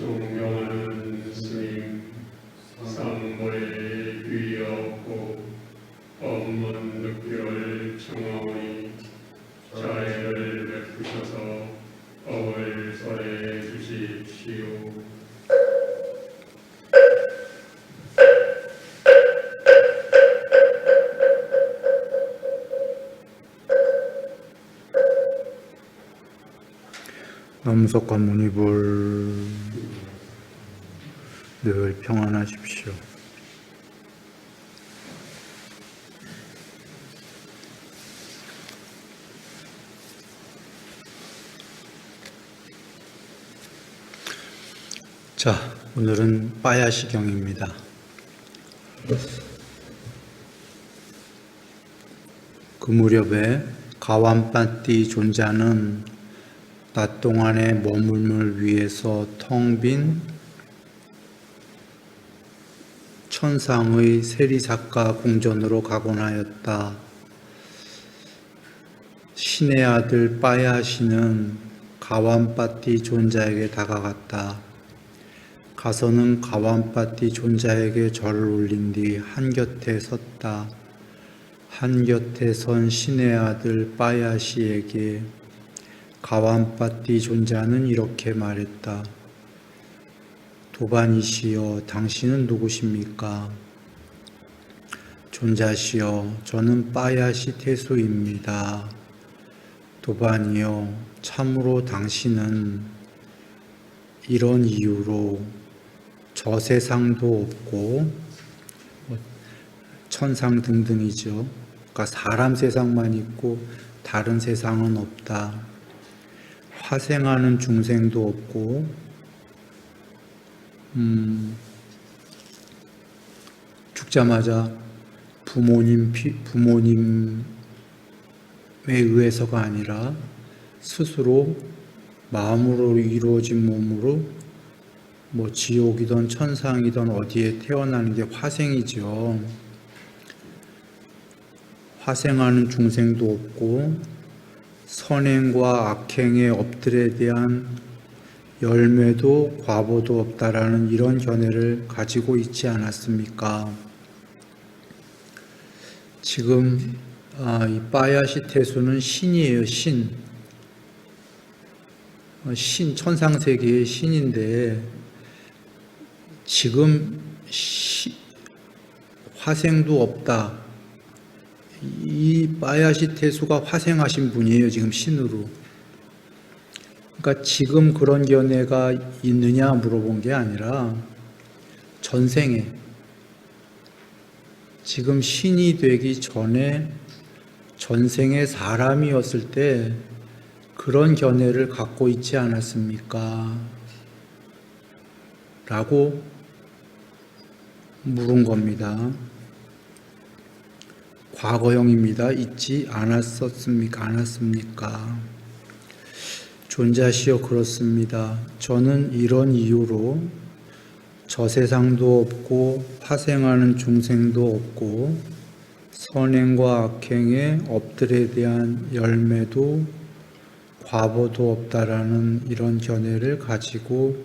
존경하는 스님, 상고에 귀하옵고 법문 득기를 청하오니 자애를 베푸셔서 법을 설해 주십시오. 남석과 문이불 늘 평안하십시오. 자, 오늘은 빠야시경입니다. 그 무렵에 가완빠띠 존자는 낮 동안의 머물물 위해서 텅 빈 천상의 세리사카 궁전으로 가곤 하였다. 신의 아들 빠야시는 가완빠띠 존자에게 다가갔다. 가서는 가완빠띠 존자에게 절을 올린 뒤 한곁에 섰다. 한곁에 선 신의 아들 빠야시에게 가완빠띠 존자는 이렇게 말했다. 도반이시여, 당신은 누구십니까? 존자시여, 저는 빠야시 태수입니다. 도반이여, 참으로 당신은 이런 이유로 저 세상도 없고 천상 등등이죠. 그러니까 사람 세상만 있고 다른 세상은 없다. 화생하는 중생도 없고 죽자마자 부모님에 의해서가 아니라 스스로 마음으로 이루어진 몸으로 지옥이든 천상이든 어디에 태어나는 게 화생이죠. 화생하는 중생도 없고 선행과 악행의 업들에 대한 열매도 과보도 없다라는 이런 견해를 가지고 있지 않았습니까? 지금 이 빠야시 태수는 신이에요. 신, 천상세계의 신인데 지금 화생도 없다. 이 빠야시 태수가 화생하신 분이에요. 지금 신으로. 그러니까 지금 그런 견해가 있느냐 물어본 게 아니라 전생에, 지금 신이 되기 전에 전생에 사람이었을 때 그런 견해를 갖고 있지 않았습니까? 라고 물은 겁니다. 과거형입니다. 있지 않았습니까? 존자시여, 그렇습니다. 저는 이런 이유로 저 세상도 없고 화생하는 중생도 없고 선행과 악행의 업들에 대한 열매도 과보도 없다라는 이런 견해를 가지고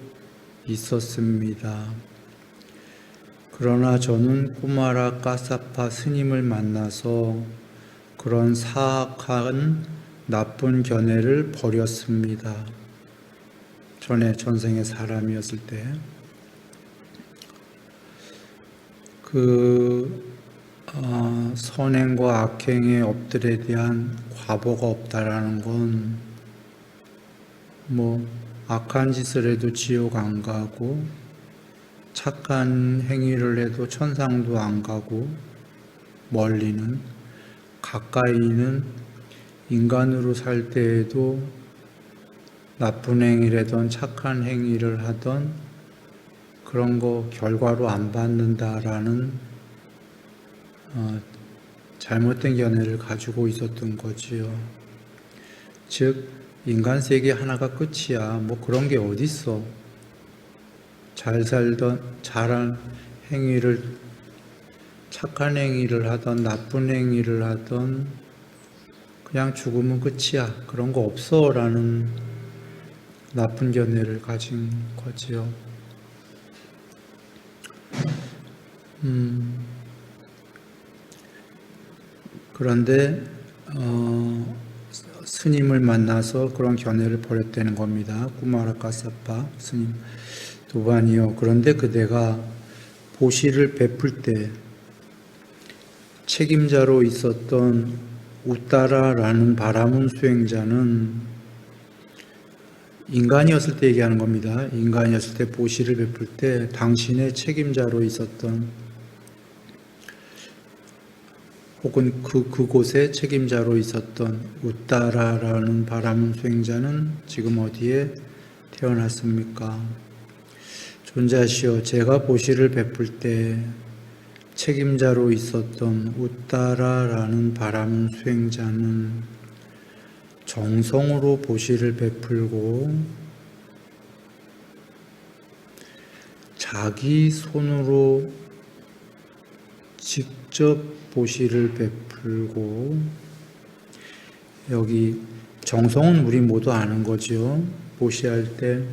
있었습니다. 그러나 저는 꾸마라 까사파 스님을 만나서 그런 사악한 나쁜 견해를 버렸습니다. 전생의 사람이었을 때 선행과 악행의 업들에 대한 과보가 없다라는 건 악한 짓을 해도 지옥 안 가고 착한 행위를 해도 천상도 안 가고 멀리는, 가까이는 인간으로 살 때에도 나쁜 행위를 하던 착한 행위를 하던 그런 거 결과로 안 받는다라는 잘못된 견해를 가지고 있었던 거지요. 즉 인간 세계 하나가 끝이야. 그런 게 어딨어. 잘 살던 잘한 행위를, 착한 행위를 하던 나쁜 행위를 하던 그냥 죽으면 끝이야. 그런 거 없어 라는 나쁜 견해를 가진 거지요. 그런데 스님을 만나서 그런 견해를 버렸다는 겁니다. 꾸마라카사파 스님 도반이요. 그런데 그대가 보시를 베풀 때 책임자로 있었던 우따라라는 바라문 수행자는 인간이었을 때 얘기하는 겁니다. 인간이었을 때 보시를 베풀 때 당신의 책임자로 있었던 혹은 그곳에 책임자로 있었던 우따라라는 바라문 수행자는 지금 어디에 태어났습니까? 존자시여, 제가 보시를 베풀 때 책임자로 있었던 우따라라는 바라문 수행자는 정성으로 보시를 베풀고 자기 손으로 직접 보시를 베풀고, 여기 정성은 우리 모두 아는 거죠. 보시할 때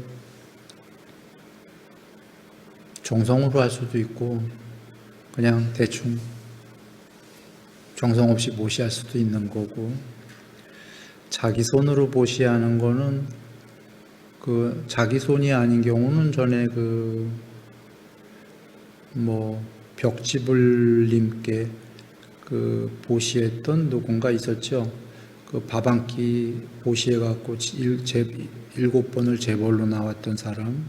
정성으로 할 수도 있고 그냥 대충 정성 없이 보시할 수도 있는 거고, 자기 손으로 보시하는 거는 자기 손이 아닌 경우는 전에 벽지불님께 보시했던 누군가 있었죠. 밥 한 끼 보시해갖고 7번을 재벌로 나왔던 사람.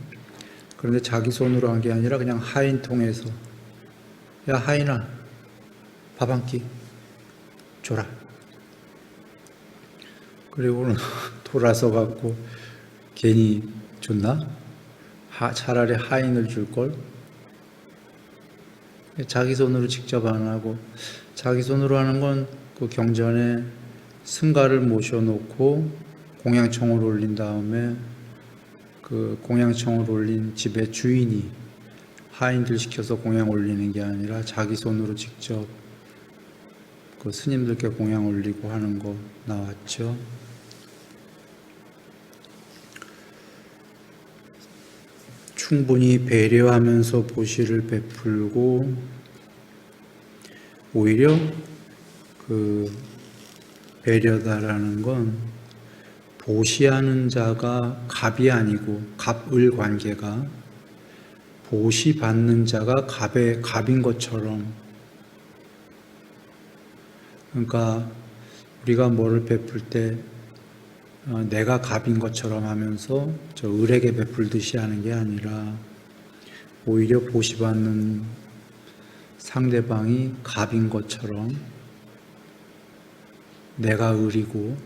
그런데 자기 손으로 한 게 아니라 그냥 하인 통해서, 야 하인아, 밥 한 끼 줘라. 그리고는 돌아서 갖고 괜히 줬나? 차라리 하인을 줄걸? 자기 손으로 직접 안 하고, 자기 손으로 하는 건 그 경전에 승가를 모셔놓고 공양청을 올린 다음에 그 공양청을 올린 집의 주인이 하인들 시켜서 공양 올리는 게 아니라 자기 손으로 직접 그 스님들께 공양 올리고 하는 거 나왔죠. 충분히 배려하면서 보시를 베풀고, 오히려 배려다라는 건 보시하는 자가 갑이 아니고 갑을 관계가 보시 받는 자가 갑인 것처럼, 그러니까 우리가 뭐를 베풀 때 내가 갑인 것처럼 하면서 저 을에게 베풀듯이 하는 게 아니라 오히려 보시받는 상대방이 갑인 것처럼 내가 을이고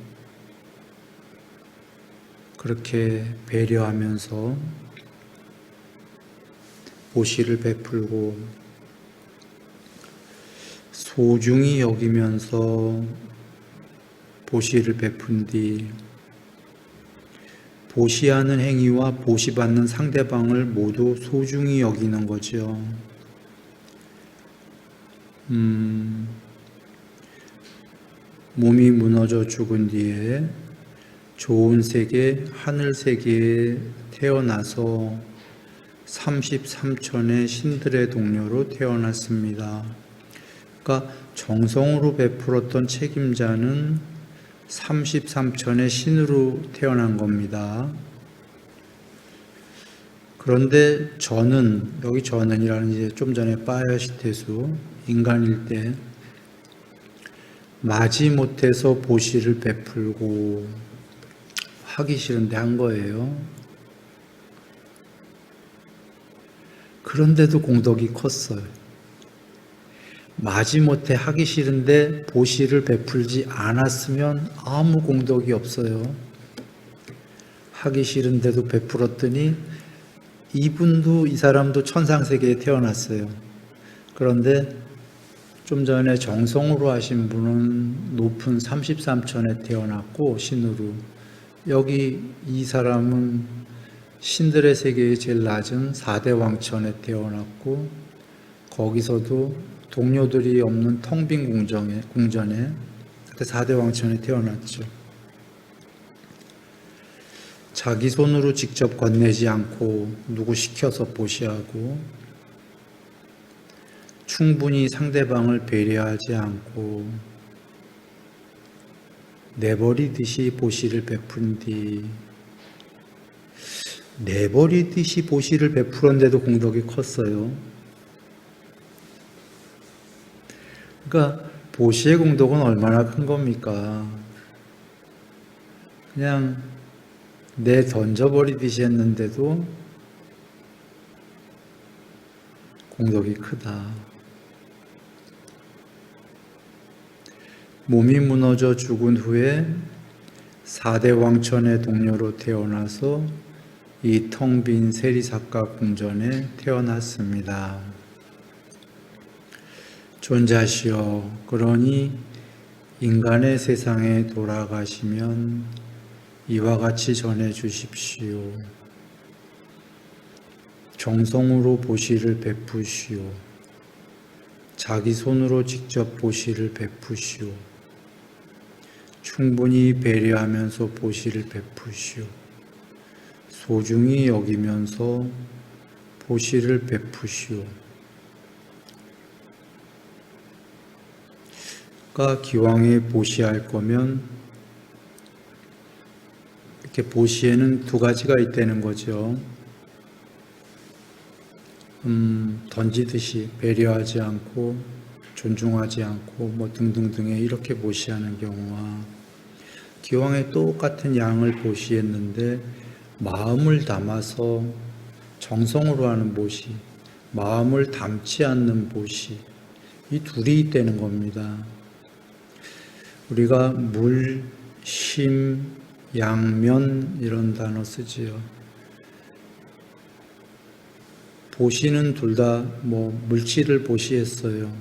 그렇게 배려하면서 보시를 베풀고 소중히 여기면서 보시를 베푼 뒤 보시하는 행위와 보시받는 상대방을 모두 소중히 여기는 거죠. 몸이 무너져 죽은 뒤에 좋은 세계, 하늘 세계에 태어나서 33천의 신들의 동료로 태어났습니다. 그러니까 정성으로 베풀었던 책임자는 33천의 신으로 태어난 겁니다. 그런데 여기 저는이라는 이제 좀 전에 빠야시테수 인간일 때 마지못해서 보시를 베풀고 하기 싫은데 한 거예요. 그런데도 공덕이 컸어요. 마지못해 하기 싫은데 보시를 베풀지 않았으면 아무 공덕이 없어요. 하기 싫은데도 베풀었더니 이 사람도 천상세계에 태어났어요. 그런데 좀 전에 정성으로 하신 분은 높은 33천에 태어났고 신으로, 여기 이 사람은 신들의 세계의 제일 낮은 4대 왕천에 태어났고 거기서도 동료들이 없는 텅 빈 궁전에 그때 4대 왕천에 태어났죠. 자기 손으로 직접 건네지 않고 누구 시켜서 보시하고 충분히 상대방을 배려하지 않고 내버리듯이 보시를 베푼 뒤 내버리듯이 보시를 베풀었는데도 공덕이 컸어요. 그러니까 보시의 공덕은 얼마나 큰 겁니까? 그냥 내 던져버리듯이 했는데도 공덕이 크다. 몸이 무너져 죽은 후에 4대 왕천의 동료로 태어나서 이 텅 빈 세리사카 궁전에 태어났습니다. 존자시여, 그러니 인간의 세상에 돌아가시면 이와 같이 전해 주십시오. 정성으로 보시를 베푸시오. 자기 손으로 직접 보시를 베푸시오. 충분히 배려하면서 보시를 베푸시오. 소중히 여기면서 보시를 베푸시오. 그러니까 기왕에 보시할 거면 이렇게 보시에는 두 가지가 있다는 거죠. 던지듯이 배려하지 않고 존중하지 않고 뭐 등등등에 이렇게 보시하는 경우와 기왕에 똑같은 양을 보시했는데 마음을 담아서 정성으로 하는 보시, 마음을 담지 않는 보시, 이 둘이 있다는 겁니다. 우리가 물, 심, 양면 이런 단어 쓰지요. 보시는 둘 다 뭐 물질을 보시했어요.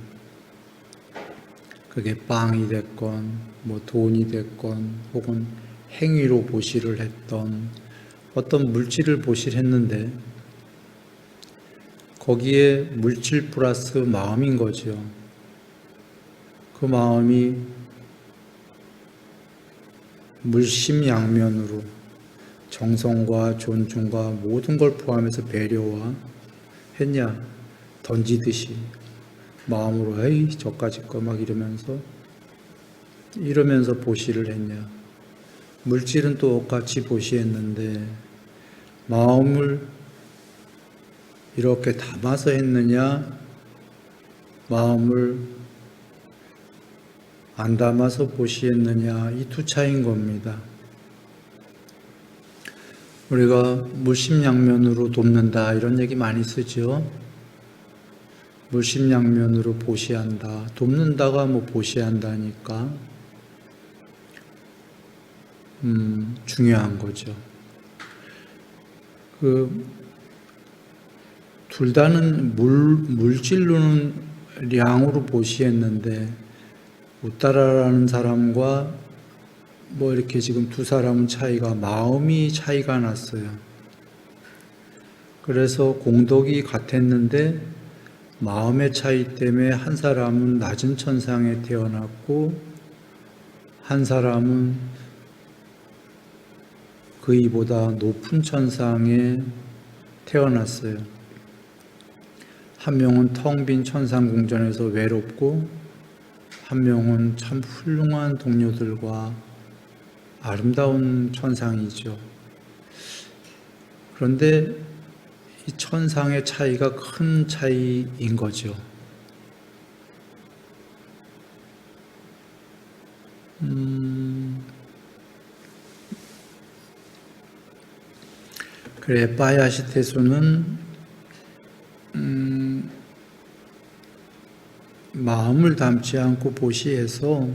그게 빵이 됐건 뭐 돈이 됐건 혹은 행위로 보시를 했던 어떤 물질을 보시했는데 거기에 물질 플러스 마음인 거죠. 그 마음이 물심양면으로 정성과 존중과 모든 걸 포함해서 배려와 했냐? 던지듯이 마음으로 에이 저까지 거 막 이러면서 보시를 했냐? 물질은 똑같이 보시했는데 마음을 이렇게 담아서 했느냐? 마음을 안 담아서 보시했느냐? 이 두 차이인 겁니다. 우리가 물심양면으로 돕는다 이런 얘기 많이 쓰죠. 물심양면으로 보시한다. 돕는다가 뭐 보시한다니까 중요한 거죠. 둘 다는 물질로는 량으로 보시했는데 우따라라는 사람과 뭐 이렇게 지금 두 사람은 차이가 마음이 차이가 났어요. 그래서 공덕이 같았는데 마음의 차이 때문에 한 사람은 낮은 천상에 태어났고 한 사람은 그이보다 높은 천상에 태어났어요. 한 명은 텅 빈 천상궁전에서 외롭고 한 명은 참 훌륭한 동료들과 아름다운 천상이죠. 그런데 이 천상의 차이가 큰 차이인 거죠. 그래, 바야시테수는 마음을 담지 않고 보시해서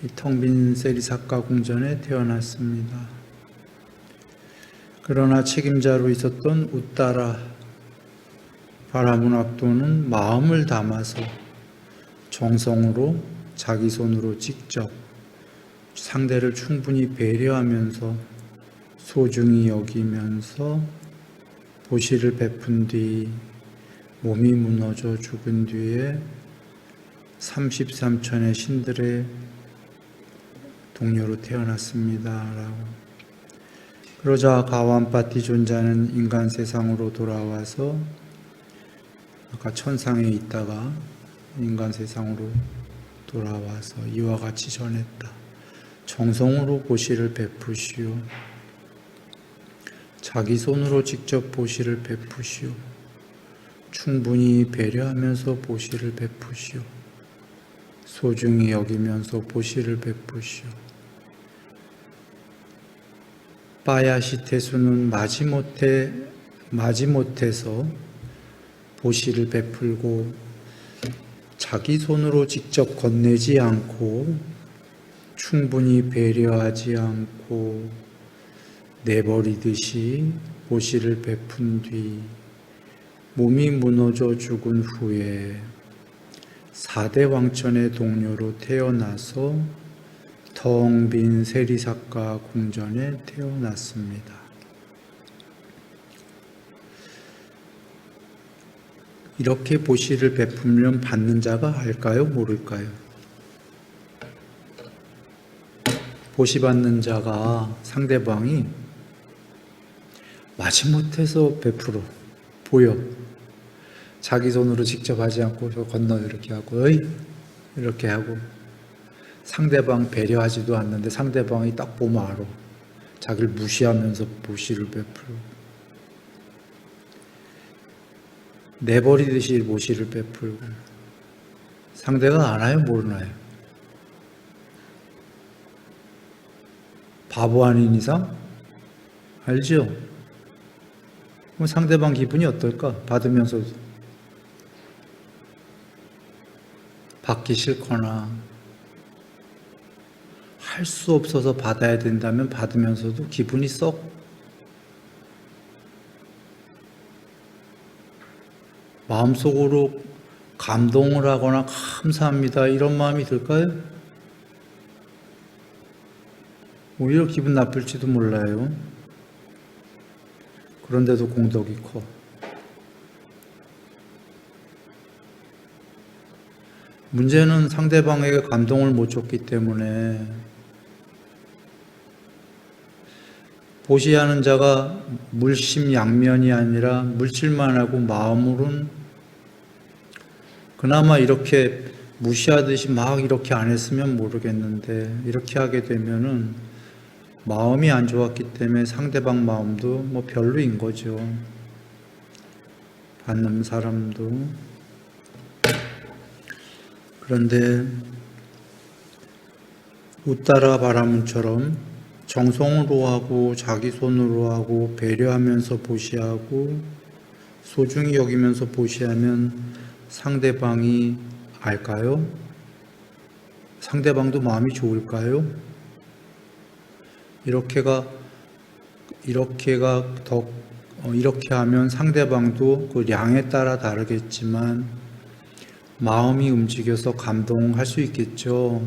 이 텅 빈 세리사카 궁전에 태어났습니다. 그러나 책임자로 있었던 우따라 바라문학도는 마음을 담아서 정성으로 자기 손으로 직접 상대를 충분히 배려하면서 소중히 여기면서 보시를 베푼 뒤 몸이 무너져 죽은 뒤에 33천의 신들의 동료로 태어났습니다. 라고. 그러자 가완파티 존자는 인간 세상으로 돌아와서 아까 천상에 있다가 인간 세상으로 돌아와서 이와 같이 전했다. 정성으로 보시를 베푸시오. 자기 손으로 직접 보시를 베푸시오. 충분히 배려하면서 보시를 베푸시오. 소중히 여기면서 보시를 베푸시오. 빠야시 태수는 마지못해서 보시를 베풀고 자기 손으로 직접 건네지 않고 충분히 배려하지 않고 내버리듯이 보시를 베푼 뒤 몸이 무너져 죽은 후에 4대 왕천의 동료로 태어나서 텅 빈 세리사카 궁전에 태어났습니다. 이렇게 보시를 베풀면 받는 자가 알까요? 모를까요? 보시 받는 자가 상대방이 마지못해서 베풀어 보여. 자기 손으로 직접 하지 않고 저 건너 이렇게 하고 어이 이렇게 하고 상대방 배려하지도 않는데 상대방이 딱 보면 알아. 자기를 무시하면서 보시를 베풀고 내버리듯이 보시를 베풀고 상대가 아나요? 모르나요? 바보 아닌 이상? 알죠? 그럼 상대방 기분이 어떨까? 받으면서도 받기 싫거나 할 수 없어서 받아야 된다면 받으면서도 기분이 썩 마음속으로 감동을 하거나 감사합니다 이런 마음이 들까요? 오히려 기분 나쁠지도 몰라요. 그런데도 공덕이 커. 문제는 상대방에게 감동을 못 줬기 때문에 보시하는 자가 물심양면이 아니라 물질만 하고 마음으로는 그나마 이렇게 무시하듯이 막 이렇게 안 했으면 모르겠는데 이렇게 하게 되면은 마음이 안 좋았기 때문에 상대방 마음도 뭐 별로인 거죠. 받는 사람도. 그런데 우따라 바라문처럼 정성으로 하고 자기 손으로 하고 배려하면서 보시하고 소중히 여기면서 보시하면 상대방이 알까요? 상대방도 마음이 좋을까요? 이렇게 하면 상대방도 그 양에 따라 다르겠지만 마음이 움직여서 감동할 수 있겠죠.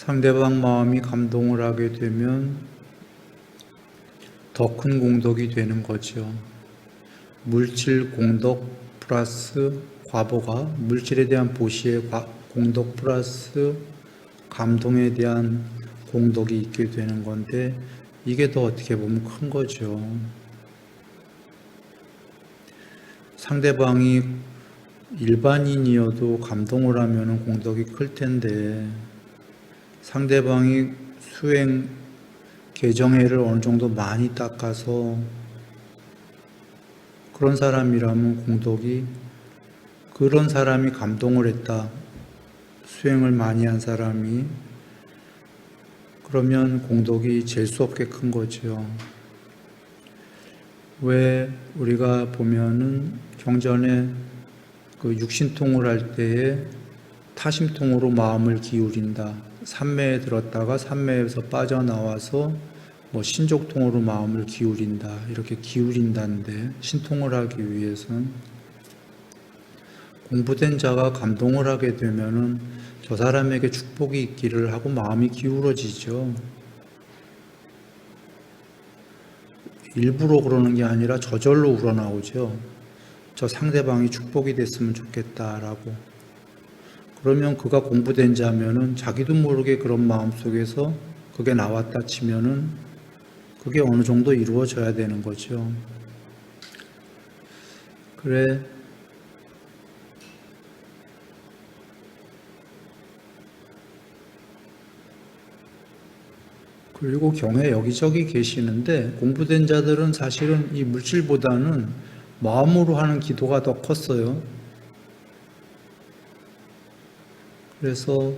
상대방 마음이 감동을 하게 되면 더 큰 공덕이 되는 거죠. 물질 공덕 플러스 과보가 물질에 대한 보시의 공덕 플러스 감동에 대한 공덕이 있게 되는 건데 이게 더 어떻게 보면 큰 거죠. 상대방이 일반인이어도 감동을 하면 공덕이 클 텐데 상대방이 수행 개정회를 어느 정도 많이 닦아서 그런 사람이라면 공덕이 그런 사람이 감동을 했다. 수행을 많이 한 사람이 그러면 공덕이 잴 수 없게 큰 거죠. 왜 우리가 보면은 경전에 그 육신통을 할 때에 타심통으로 마음을 기울인다. 삼매에 들었다가 삼매에서 빠져나와서 뭐 신족통으로 마음을 기울인다. 이렇게 기울인다는데 신통을 하기 위해서는 공부된 자가 감동을 하게 되면은 저 사람에게 축복이 있기를 하고 마음이 기울어지죠. 일부러 그러는 게 아니라 저절로 우러나오죠. 저 상대방이 축복이 됐으면 좋겠다라고. 그러면 그가 공부된 자면은 자기도 모르게 그런 마음 속에서 그게 나왔다 치면은 그게 어느 정도 이루어져야 되는 거죠. 그래. 그리고 경에 여기저기 계시는데 공부된 자들은 사실은 이 물질보다는 마음으로 하는 기도가 더 컸어요. 그래서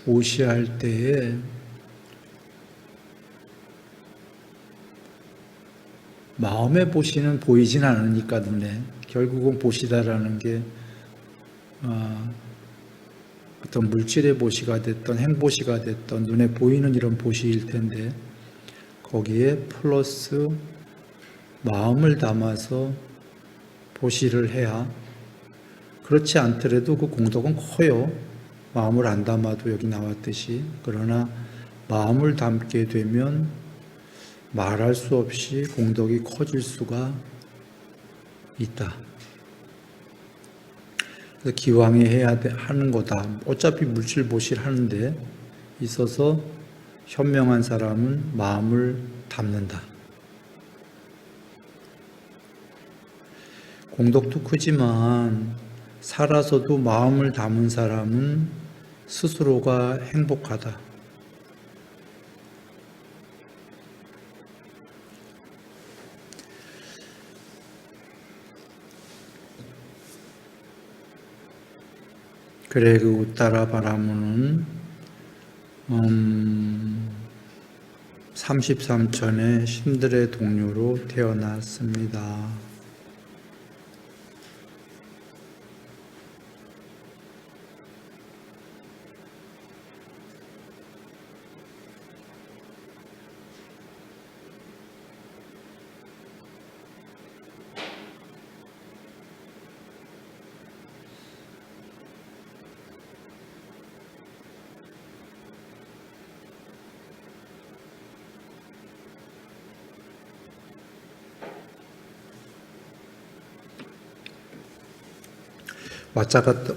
보시할 때에 마음의 보시는 보이진 않으니까 눈에 결국은 보시다라는 게 어떤 물질의 보시가 됐던 행보시가 됐던 눈에 보이는 이런 보시일 텐데 거기에 플러스 마음을 담아서 보시를 해야 그렇지 않더라도 그 공덕은 커요. 마음을 안 담아도 여기 나왔듯이. 그러나 마음을 담게 되면 말할 수 없이 공덕이 커질 수가 있다. 그래서 기왕에 해야 하는 거다. 어차피 물질 보실 하는데 있어서 현명한 사람은 마음을 담는다. 공덕도 크지만 살아서도 마음을 담은 사람은 스스로가 행복하다. 그래 그 우따라 바라무는 33촌의 신들의 동료로 태어났습니다.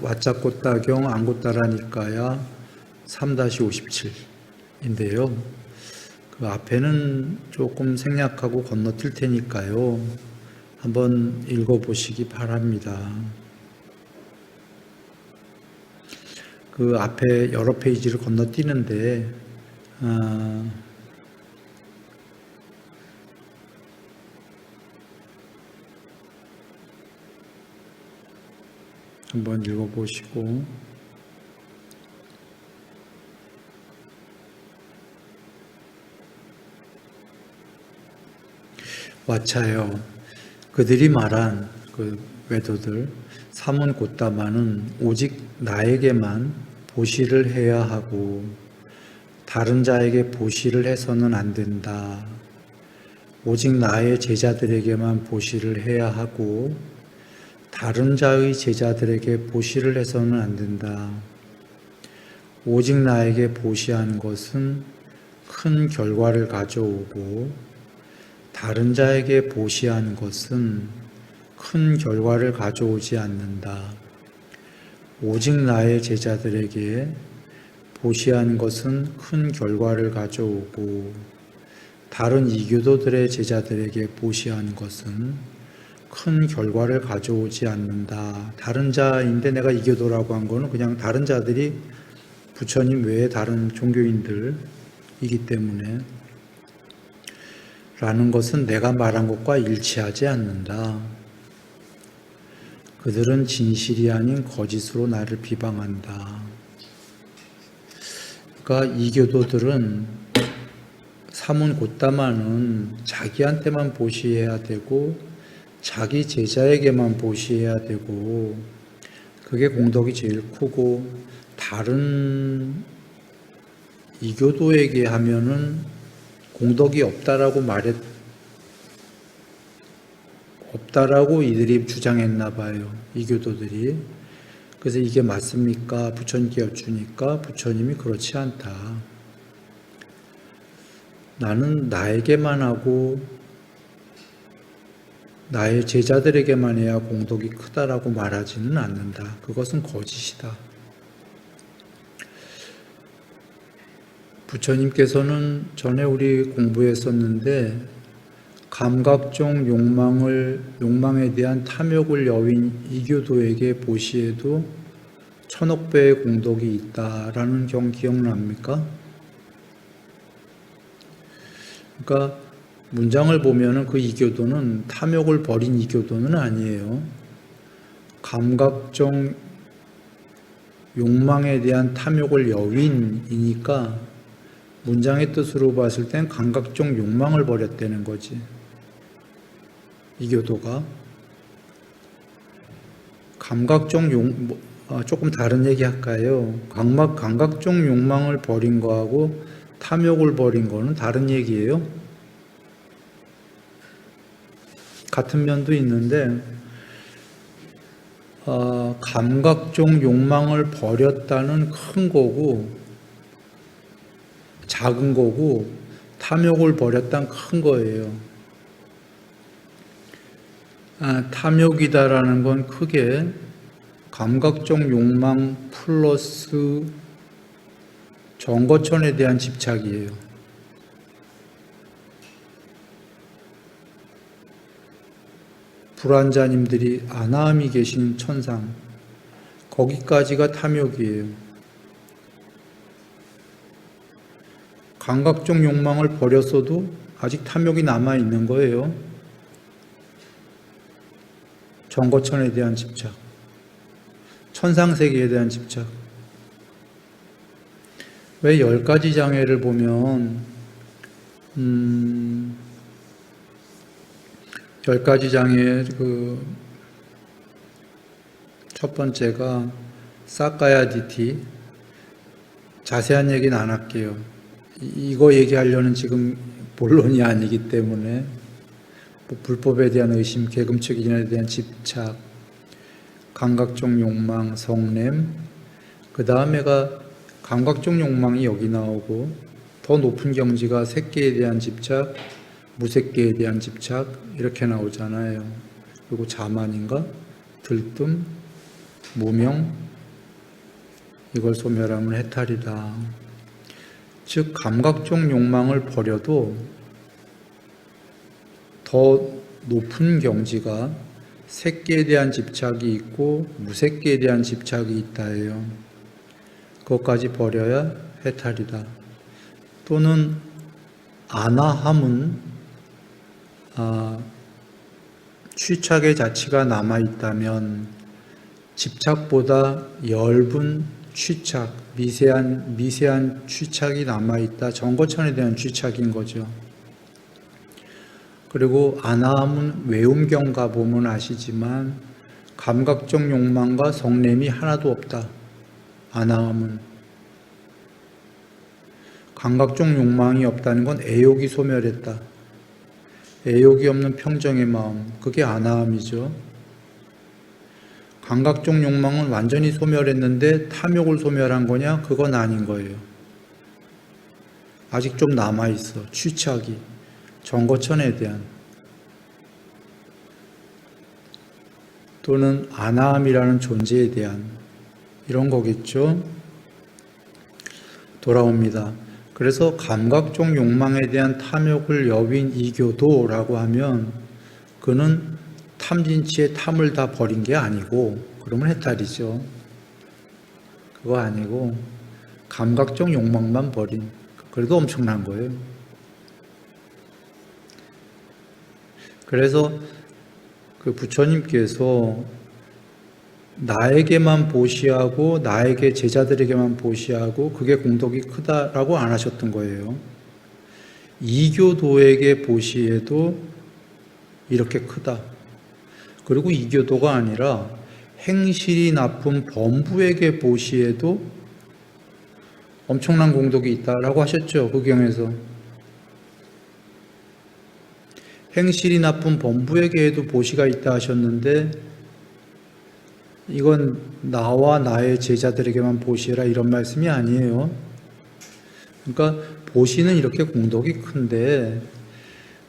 와짜꽃다경 안꽃다라니까야 3-57인데요. 그 앞에는 조금 생략하고 건너뛸 테니까요. 한번 읽어보시기 바랍니다. 그 앞에 여러 페이지를 건너뛰는데 한번 읽어보시고 와차요. 그들이 말한 그 외도들 사문 곧다마는 오직 나에게만 보시를 해야 하고 다른 자에게 보시를 해서는 안 된다. 오직 나의 제자들에게만 보시를 해야 하고 다른 자의 제자들에게 보시를 해서는 안 된다. 오직 나에게 보시한 것은 큰 결과를 가져오고 다른 자에게 보시한 것은 큰 결과를 가져오지 않는다. 오직 나의 제자들에게 보시한 것은 큰 결과를 가져오고 다른 이교도들의 제자들에게 보시한 것은 큰 결과를 가져오지 않는다. 다른 자인데 내가 이교도라고 한 거는 그냥 다른 자들이 부처님 외에 다른 종교인들이기 때문에 라는 것은 내가 말한 것과 일치하지 않는다. 그들은 진실이 아닌 거짓으로 나를 비방한다. 그러니까 이교도들은 사문 곧다마는 자기한테만 보시해야 되고 자기 제자에게만 보시해야 되고 그게 공덕이 제일 크고 다른 이교도에게 하면은 공덕이 없다라고 이들이 주장했나 봐요. 이교도들이. 그래서 이게 맞습니까? 부처님께 여쭈니까 부처님이 그렇지 않다. 나는 나에게만 하고 나의 제자들에게만 해야 공덕이 크다라고 말하지는 않는다. 그것은 거짓이다. 부처님께서는 전에 우리 공부했었는데 감각종 욕망에 대한 탐욕을 여윈 이교도에게 보시에도 천억 배의 공덕이 있다라는 경 기억납니까? 그러니까 문장을 보면은 그 이교도는 탐욕을 버린 이교도는 아니에요. 감각종 욕망에 대한 탐욕을 여윈이니까 문장의 뜻으로 봤을 땐 감각종 욕망을 버렸다는 거지. 이교도가 감각종 조금 다른 얘기 할까요? 감각종 욕망을 버린 거하고 탐욕을 버린 거는 다른 얘기예요. 같은 면도 있는데 감각종 욕망을 버렸다는 큰 거고 작은 거고 탐욕을 버렸다는 큰 거예요. 탐욕이다라는 건 크게 감각적 욕망 플러스 정거천에 대한 집착이에요. 불환자님들이 아나함이 계신 천상, 거기까지가 탐욕이에요. 감각적 욕망을 버렸어도 아직 탐욕이 남아있는 거예요. 정거천에 대한 집착, 천상세계에 대한 집착. 왜 10가지 장애를 보면 10가지 장애 첫 번째가 사까야 디티. 자세한 얘기는 안 할게요. 이거 얘기하려는 지금 본론이 아니기 때문에 불법에 대한 의심, 계금적 인연에 대한 집착, 감각적 욕망, 성냄, 그 다음에가 감각적 욕망이 여기 나오고 더 높은 경지가 색계에 대한 집착, 무색계에 대한 집착 이렇게 나오잖아요. 그리고 자만인가? 들뜸, 무명, 이걸 소멸하면 해탈이다. 즉 감각적 욕망을 버려도 더 높은 경지가 색계에 대한 집착이 있고 무색계에 대한 집착이 있다예요. 그것까지 버려야 해탈이다. 또는 아나함은 취착의 자치가 남아있다면 집착보다 엷은 취착, 미세한 취착이 남아있다. 정거천에 대한 취착인 거죠. 그리고 아나함은 외음경 가보면 아시지만 감각적 욕망과 성냄이 하나도 없다. 아나함은 감각적 욕망이 없다는 건 애욕이 소멸했다. 애욕이 없는 평정의 마음, 그게 아나함이죠. 감각적 욕망은 완전히 소멸했는데 탐욕을 소멸한 거냐? 그건 아닌 거예요. 아직 좀 남아있어. 취착이. 정거천에 대한. 또는 아나함이라는 존재에 대한. 이런 거겠죠. 돌아옵니다. 그래서 감각적 욕망에 대한 탐욕을 여윈 이교도라고 하면 그는 탐진치의 탐을 다 버린 게 아니고 그러면 해탈이죠. 그거 아니고 감각적 욕망만 버린, 그래도 엄청난 거예요. 그래서 그 부처님께서 나에게만 보시하고 나에게 제자들에게만 보시하고 그게 공덕이 크다라고 안 하셨던 거예요. 이교도에게 보시해도 이렇게 크다. 그리고 이교도가 아니라 행실이 나쁜 범부에게 보시해도 엄청난 공덕이 있다라고 하셨죠. 그 경에서. 행실이 나쁜 범부에게 해도 보시가 있다 하셨는데 이건 나와 나의 제자들에게만 보시라 이런 말씀이 아니에요. 그러니까 보시는 이렇게 공덕이 큰데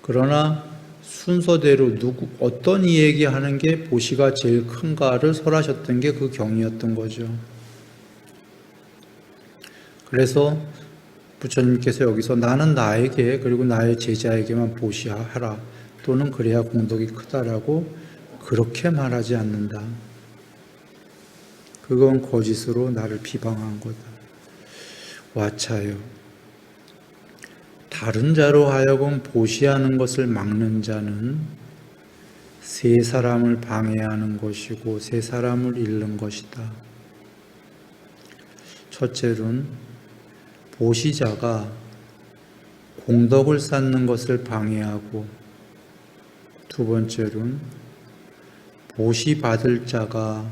그러나 순서대로 어떤 이야기 하는 게 보시가 제일 큰가를 설하셨던 게 그 경이었던 거죠. 그래서 부처님께서 여기서 나는 나에게 그리고 나의 제자에게만 보시하라 또는 그래야 공덕이 크다라고 그렇게 말하지 않는다. 그건 거짓으로 나를 비방한 거다. 와차요. 다른 자로 하여금 보시하는 것을 막는 자는 세 사람을 방해하는 것이고 세 사람을 잃는 것이다. 첫째로는 보시자가 공덕을 쌓는 것을 방해하고 두 번째로는 보시 받을 자가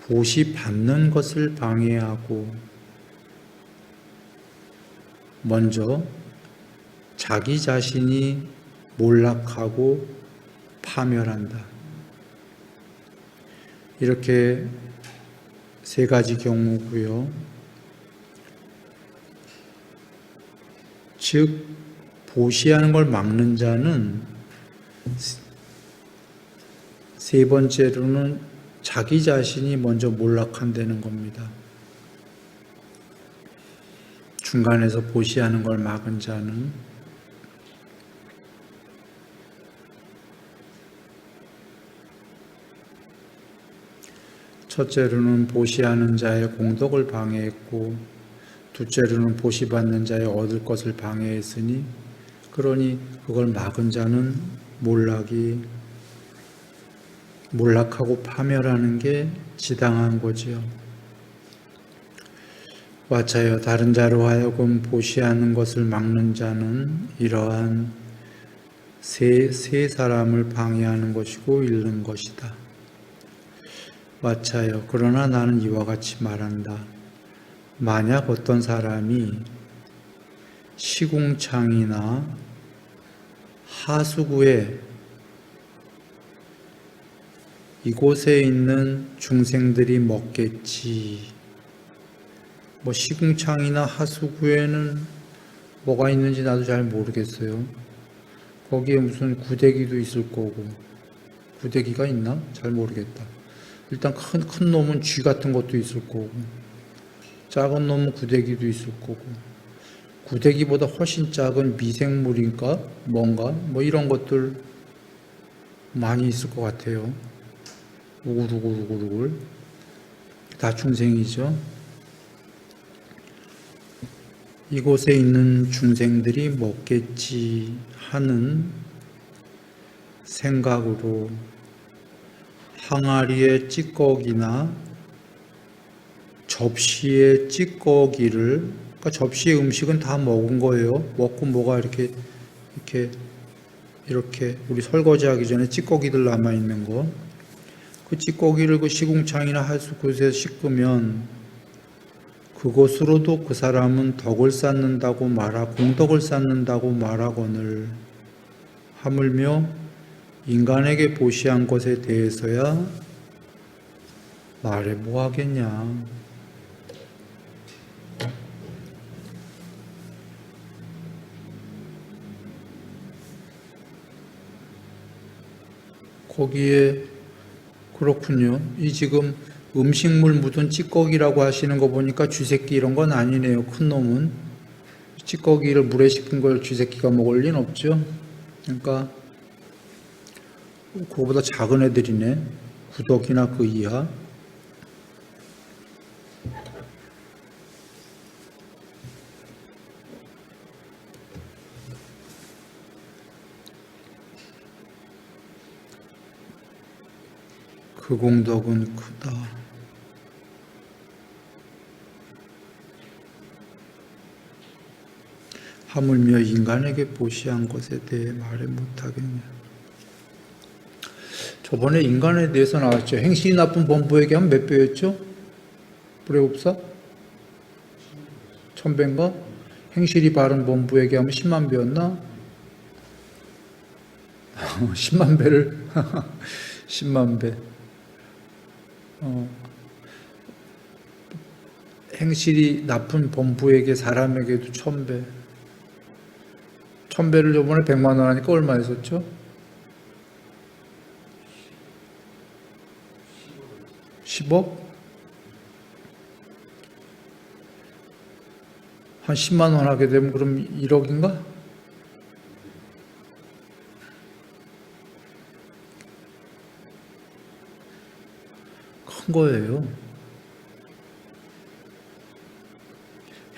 보시 받는 것을 방해하고 먼저 자기 자신이 몰락하고 파멸한다. 이렇게 세 가지 경우고요. 즉 보시하는 걸 막는 자는 세 번째로는 자기 자신이 먼저 몰락한다는 겁니다. 중간에서 보시하는 걸 막은 자는 첫째로는 보시하는 자의 공덕을 방해했고 둘째로는 보시받는 자의 얻을 것을 방해했으니 그러니 그걸 막은 자는 몰락하고 파멸하는 게 지당한 거지요. 와차여 다른 자로 하여금 보시하는 것을 막는 자는 이러한 세 사람을 방해하는 것이고 잃는 것이다. 와차여 그러나 나는 이와 같이 말한다. 만약 어떤 사람이 시궁창이나 하수구에 이곳에 있는 중생들이 먹겠지. 시궁창이나 하수구에는 뭐가 있는지 나도 잘 모르겠어요. 거기에 무슨 구데기도 있을 거고. 구데기가 있나? 잘 모르겠다. 일단 큰 놈은 쥐 같은 것도 있을 거고. 작은 놈은 구데기도 있을 거고. 구데기보다 훨씬 작은 미생물인가? 뭔가? 이런 것들 많이 있을 것 같아요. 우글우글우글우글. 다 중생이죠. 이곳에 있는 중생들이 먹겠지 하는 생각으로 항아리의 찌꺼기나 접시의 찌꺼기를, 그러니까 접시의 음식은 다 먹은 거예요. 먹고 뭐가 이렇게 우리 설거지하기 전에 찌꺼기들 남아 있는 거, 그 찌꺼기를 그 시궁창이나 하수구에서 씻으면 그것으로도 그 사람은 덕을 쌓는다고 공덕을 쌓는다고 말하거늘 하물며 인간에게 보시한 것에 대해서야 말해 뭐 하겠냐. 거기에 그렇군요. 이 지금 음식물 묻은 찌꺼기라고 하시는 거 보니까 쥐새끼 이런 건 아니네요. 큰 놈은. 찌꺼기를 물에 씻은 걸 쥐새끼가 먹을 리는 없죠. 그러니까 그거보다 작은 애들이네. 구덕이나 그 이하. 그 공덕은 크다. 하물며 인간에게 보시한 것에 대해 말을 못하겠냐. 저번에 인간에 대해서 나왔죠. 행실이 나쁜 범부에게 하면 몇 배였죠? 불의법사? 1000배인가? 행실이 바른 범부에게 하면 10만 배였나? 10만 배를 10만 배. 행실이 나쁜 범부에게 사람에게도 1000배. 천배를 저번에 100만 원 하니까 얼마 했었죠? 10억? 한 10만 원 하게 되면 그럼 1억인가? 큰 거예요.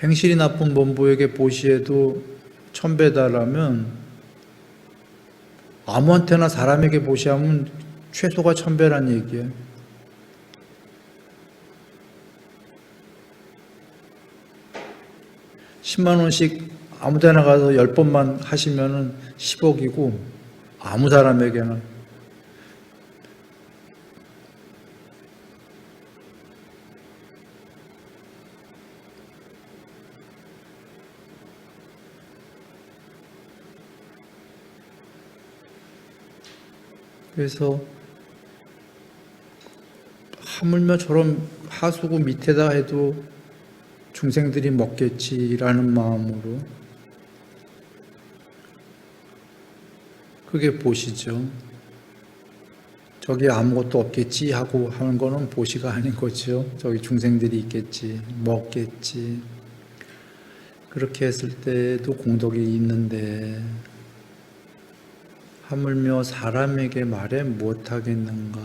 행실이 나쁜 범부에게 보시해도 1000배다라면 아무한테나 사람에게 보시하면 최소가 1000배란 얘기예요. (10만 원씩) 아무 데나 가서 10번만 하시면은 10억이고 아무 사람에게나. 그래서 하물며 저런 하수구 밑에다 해도 중생들이 먹겠지라는 마음으로 그게 보시죠. 저기 아무것도 없겠지 하고 하는 거는 보시가 아닌 거죠. 저기 중생들이 있겠지, 먹겠지. 그렇게 했을 때도 공덕이 있는데 하물며 사람에게 말해 못하겠는가.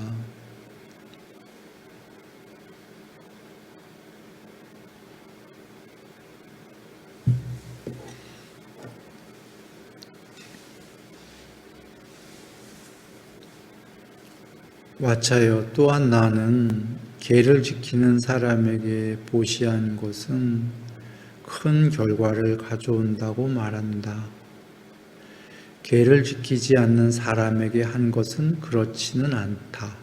와차여 또한 나는 계를 지키는 사람에게 보시한 것은 큰 결과를 가져온다고 말한다. 계를 지키지 않는 사람에게 한 것은 그렇지는 않다.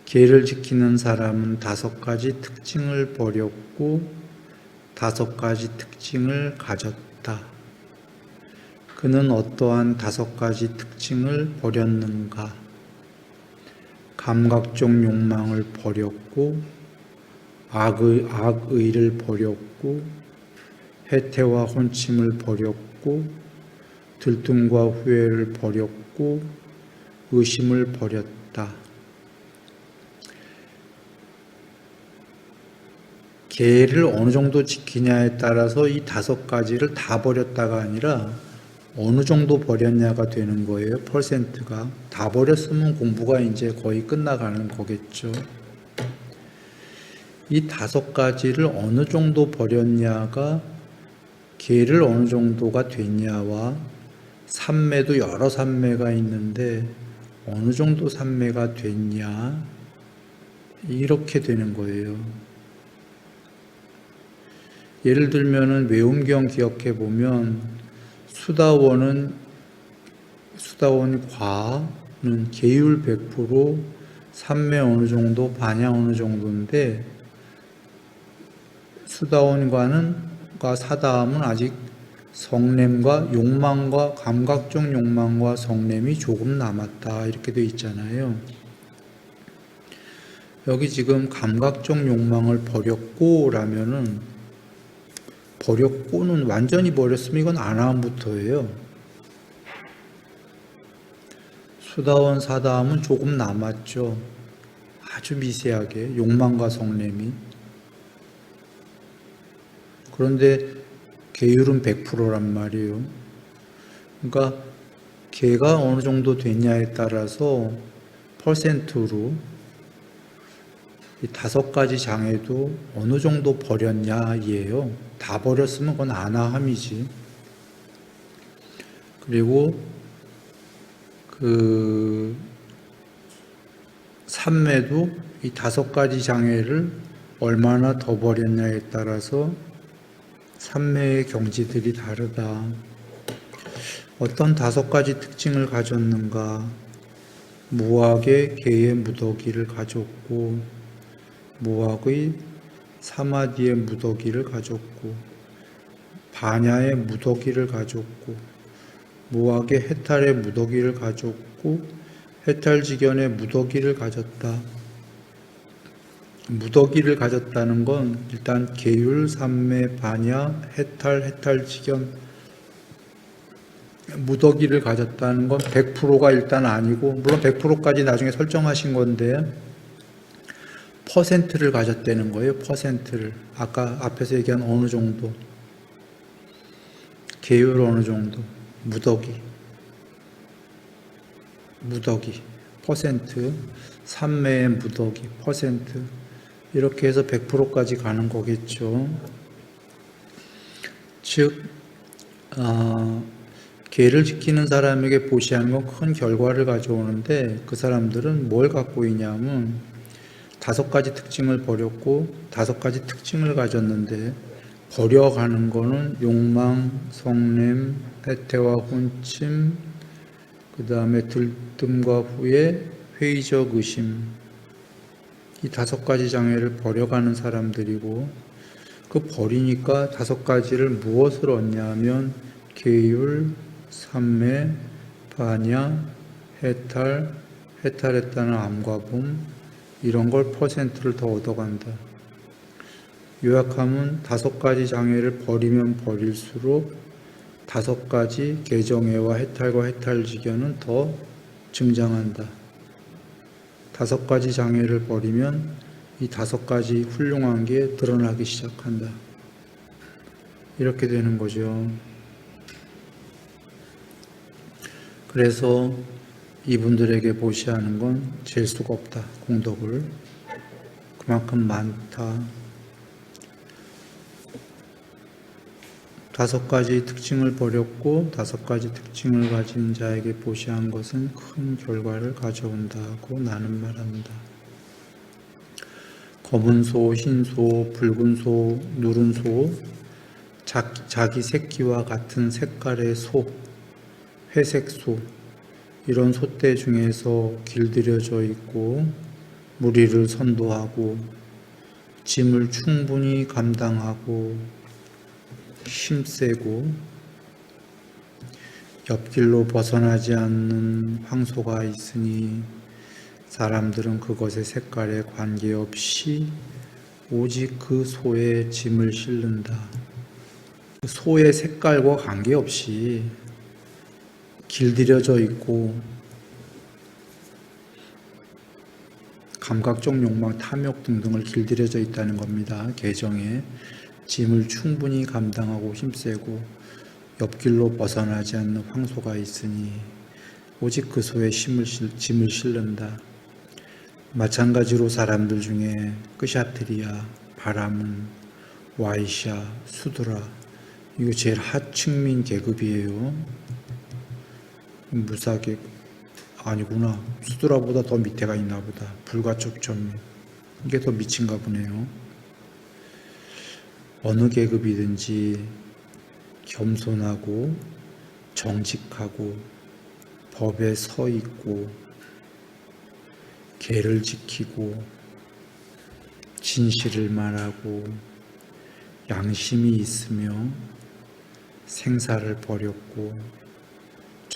계를 지키는 사람은 5가지 특징을 버렸고 5가지 특징을 가졌다. 그는 어떠한 5가지 특징을 버렸는가? 감각적 욕망을 버렸고 악의를 버렸고 해태와 혼침을 버렸고 들뜸과 후회를 버렸고 의심을 버렸다. 계를 어느 정도 지키냐에 따라서 이 5가지를 다 버렸다가 아니라 어느 정도 버렸냐가 되는 거예요. 퍼센트가. 다 버렸으면 공부가 이제 거의 끝나가는 거겠죠. 이 5가지를 어느 정도 버렸냐가 계를 어느 정도가 됐냐와 삼매도 여러 삼매가 있는데 어느 정도 삼매가 됐냐 이렇게 되는 거예요. 예를 들면은 외움경 기억해 보면 수다원 과는 계율 100%, 삼매 어느 정도, 반야 어느 정도인데 수다원과는 사다함은 아직 성냄과 욕망과 감각적 욕망과 성냄이 조금 남았다 이렇게 되어 있잖아요. 여기 지금 감각적 욕망을 버렸고 라면은 버렸고는 완전히 버렸으면 이건 아나함부터예요. 수다원 사다함은 조금 남았죠. 아주 미세하게 욕망과 성냄이. 그런데 계율은 100%란 말이에요. 그러니까 계가 어느 정도 됐냐에 따라서 퍼센트로 이 5가지 장애도 어느 정도 버렸냐예요. 다 버렸으면 그건 아나함이지. 그리고 삼매도 이 5가지 장애를 얼마나 더 버렸냐에 따라서 삼매의 경지들이 다르다. 어떤 5가지 특징을 가졌는가? 무학의 계의 무더기를 가졌고 무학의 사마디의 무더기를 가졌고 반야의 무더기를 가졌고 무학의 해탈의 무더기를 가졌고 해탈지견의 무더기를 가졌다. 무더기를 가졌다는 건 일단 계율, 삼매, 반야, 해탈, 해탈지견 무더기를 가졌다는 건 100%가 일단 아니고, 물론 100%까지 나중에 설정하신 건데 퍼센트를 가졌다는 거예요. 퍼센트를. 아까 앞에서 얘기한 어느 정도, 계율 어느 정도, 무더기, 퍼센트, 삼매의 무더기, 퍼센트, 이렇게 해서 100%까지 가는 거겠죠. 즉, 계를 지키는 사람에게 보시하는 건 큰 결과를 가져오는데, 그 사람들은 뭘 갖고 있냐면 5가지 특징을 버렸고 5가지 특징을 가졌는데, 버려가는 거는 욕망, 성냄, 해태와 혼침, 그 다음에 들뜸과 후회, 회의적 의심, 이 5가지 장애를 버려가는 사람들이고, 그 버리니까 5가지를 무엇을 얻냐면 계율, 삼매, 반야, 해탈했다는 암과 봄, 이런 걸 퍼센트를 더 얻어간다. 요약하면 5가지 장애를 버리면 버릴수록 5가지 개정애와 해탈과 해탈지견은 더 증장한다. 5가지 장애를 버리면 이 5가지 훌륭한 게 드러나기 시작한다. 이렇게 되는 거죠. 그래서 이분들에게 보시하는 건 잴 수가 없다. 공덕을. 그만큼 많다. 5가지 특징을 버렸고 5가지 특징을 가진 자에게 보시한 것은 큰 결과를 가져온다고 나는 말한다. 검은 소, 흰 소, 붉은 소, 누른 소, 자기 새끼와 같은 색깔의 소, 회색 소, 이런 소떼 중에서 길들여져 있고 무리를 선도하고 짐을 충분히 감당하고 힘세고 옆길로 벗어나지 않는 황소가 있으니 사람들은 그것의 색깔에 관계없이 오직 그 소의 짐을 실른다. 그 소의 색깔과 관계없이 길들여져 있고 감각적 욕망, 탐욕 등등을 길들여져 있다는 겁니다. 계정에 짐을 충분히 감당하고 힘세고 옆길로 벗어나지 않는 황소가 있으니 오직 그 소의 짐을 실른다. 마찬가지로 사람들 중에 끄샤트리아, 바라문, 와이샤, 수드라, 이거 제일 하층민 계급이에요. 무사계 아니구나. 수드라보다 더 밑에가 있나 보다. 불가촉천민. 이게 더 미친가 보네요. 어느 계급이든지 겸손하고 정직하고 법에 서 있고 계를 지키고 진실을 말하고 양심이 있으며 생사를 버렸고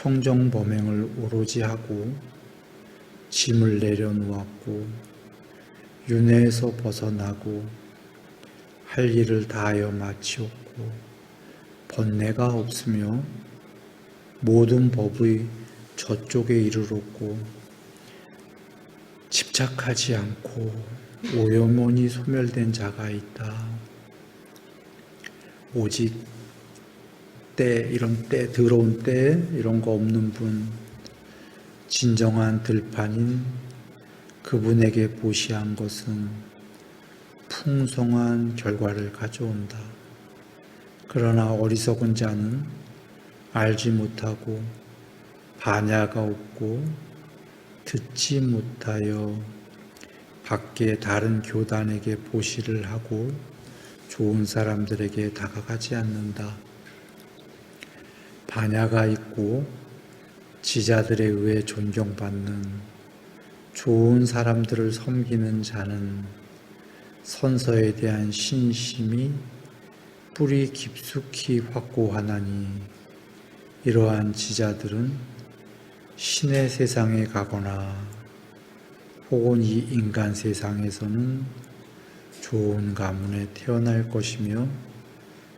청정범행을 오로지 하고 짐을 내려놓았고 윤회에서 벗어나고 할 일을 다하여 마치었고 번뇌가 없으며 모든 법의 저쪽에 이르렀고 집착하지 않고 오염원이 소멸된 자가 있다. 오직 이런 더러운 이런 거 없는 분, 진정한 들판인 그분에게 보시한 것은 풍성한 결과를 가져온다. 그러나 어리석은 자는 알지 못하고 반야가 없고 듣지 못하여 밖에 다른 교단에게 보시를 하고 좋은 사람들에게 다가가지 않는다. 반야가 있고 지자들에 의해 존경받는 좋은 사람들을 섬기는 자는 선서에 대한 신심이 뿌리 깊숙이 확고하나니 이러한 지자들은 신의 세상에 가거나 혹은 이 인간 세상에서는 좋은 가문에 태어날 것이며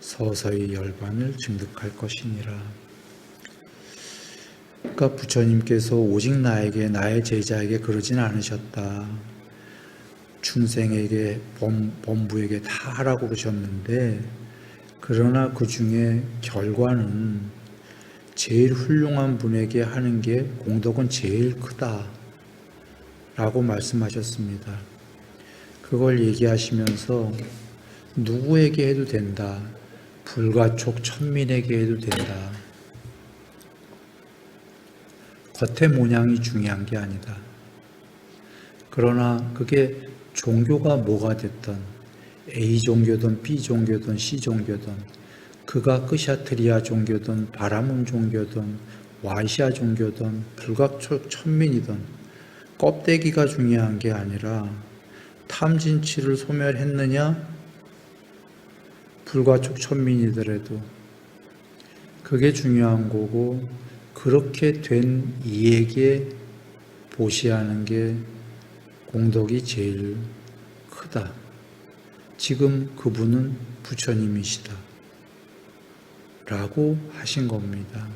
서서히 열반을 증득할 것이니라. 그러니까 부처님께서 오직 나에게, 나의 제자에게 그러진 않으셨다. 중생에게, 범부에게 다 하라고 그러셨는데, 그러나 그 중에 결과는 제일 훌륭한 분에게 하는 게 공덕은 제일 크다 라고 말씀하셨습니다. 그걸 얘기하시면서 누구에게 해도 된다. 불가촉 천민에게 해도 된다. 겉의 모양이 중요한 게 아니다. 그러나 그게 종교가 뭐가 됐든 A 종교든 B 종교든 C 종교든 그가 크샤트리아 종교든 바라문 종교든 와이샤 종교든 불가촉 천민이든 껍데기가 중요한 게 아니라 탐진치를 소멸했느냐 불가촉 천민이더라도 그게 중요한 거고 그렇게 된 이에게 보시하는 게 공덕이 제일 크다. 지금 그분은 부처님이시다. 라고 하신 겁니다.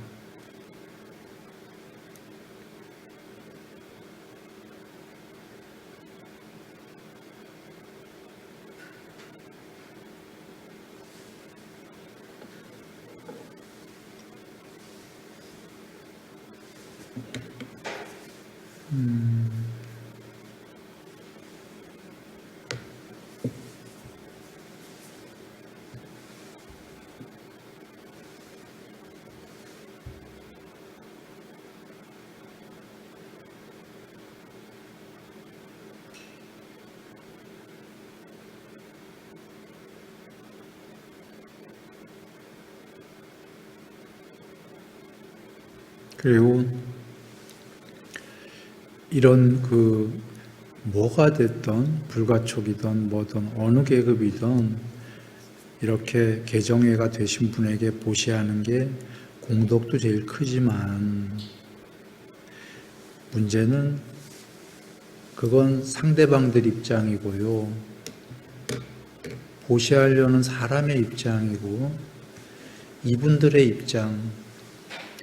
그리고 이런 뭐가 됐든 불가촉이든 뭐든 어느 계급이든 이렇게 개정회가 되신 분에게 보시하는 게 공덕도 제일 크지만 문제는 그건 상대방들 입장이고요. 보시하려는 사람의 입장이고 이분들의 입장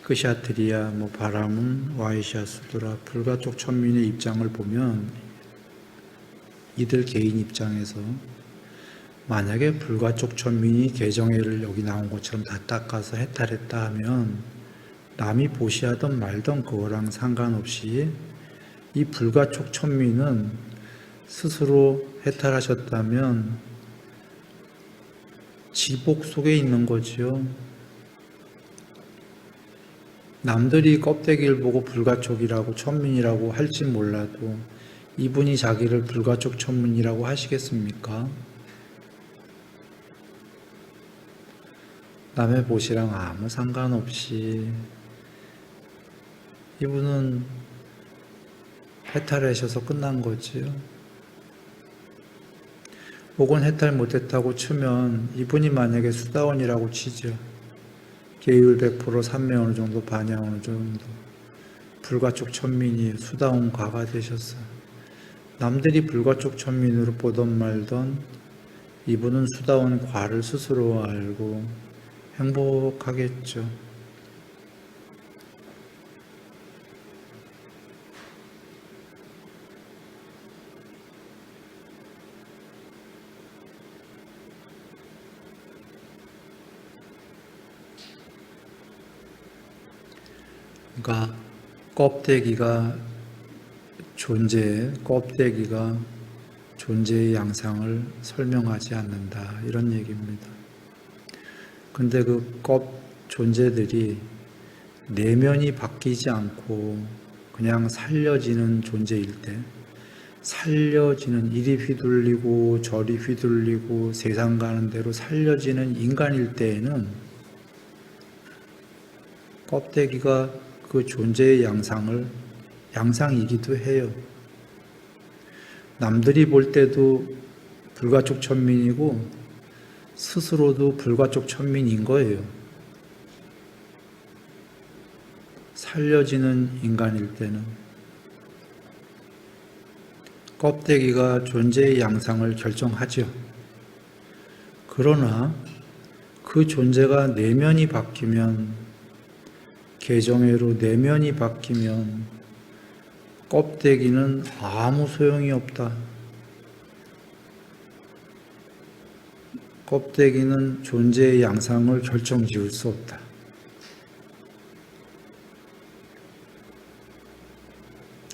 크샤트리아, 바라문, 와이샤, 수드라, 불가촉 천민의 입장을 보면 이들 개인 입장에서 만약에 불가촉 천민이 개정회를 여기 나온 것처럼 다 닦아서 해탈했다 하면 남이 보시하던 말던 그거랑 상관없이 이 불가촉 천민은 스스로 해탈하셨다면 지복 속에 있는 거지요. 남들이 껍데기를 보고 불가촉이라고 천민이라고 할지 몰라도 이분이 자기를 불가촉 천민이라고 하시겠습니까? 남의 보시랑 아무 상관없이 이분은 해탈하셔서 끝난 거지요. 혹은 해탈 못했다고 치면 이분이 만약에 수다원이라고 치죠. 계율 100%, 삼매 어느 정도, 반야 어느 정도, 불가촉 천민이 수다원 과가 되셨어요. 남들이 불가촉 천민으로 보던 말던 이분은 수다원 과를 스스로 알고 행복하겠죠. 그러니까 껍데기가 존재의 양상을 설명하지 않는다 이런 얘기입니다. 근데 존재들이 내면이 바뀌지 않고 그냥 살려지는 존재일 때, 살려지는 이리 휘둘리고 저리 휘둘리고 세상 가는 대로 살려지는 인간일 때에는 껍데기가 그 존재의 양상이기도 해요. 남들이 볼 때도 불가촉 천민이고 스스로도 불가촉 천민인 거예요. 살려지는 인간일 때는 껍데기가 존재의 양상을 결정하죠. 그러나 그 존재가 내면이 바뀌면 개정회로 내면이 바뀌면 껍데기는 아무 소용이 없다. 껍데기는 존재의 양상을 결정지을 수 없다.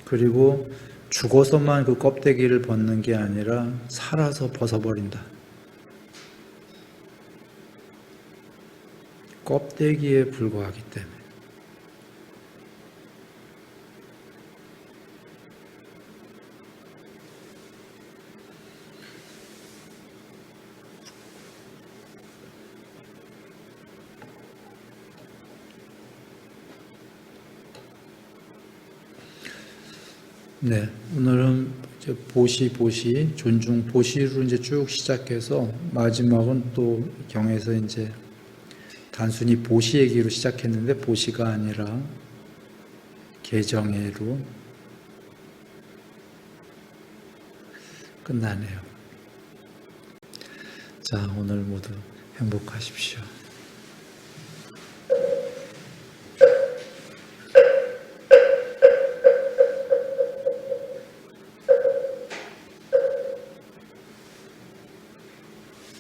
그리고 죽어서만 그 껍데기를 벗는 게 아니라 살아서 벗어버린다. 껍데기에 불과하기 때문에. 네, 오늘은 이제 보시, 존중, 보시로 이제 쭉 시작해서 마지막은 또 경에서 이제 단순히 보시 얘기로 시작했는데 보시가 아니라 개정회로 끝나네요. 자, 오늘 모두 행복하십시오.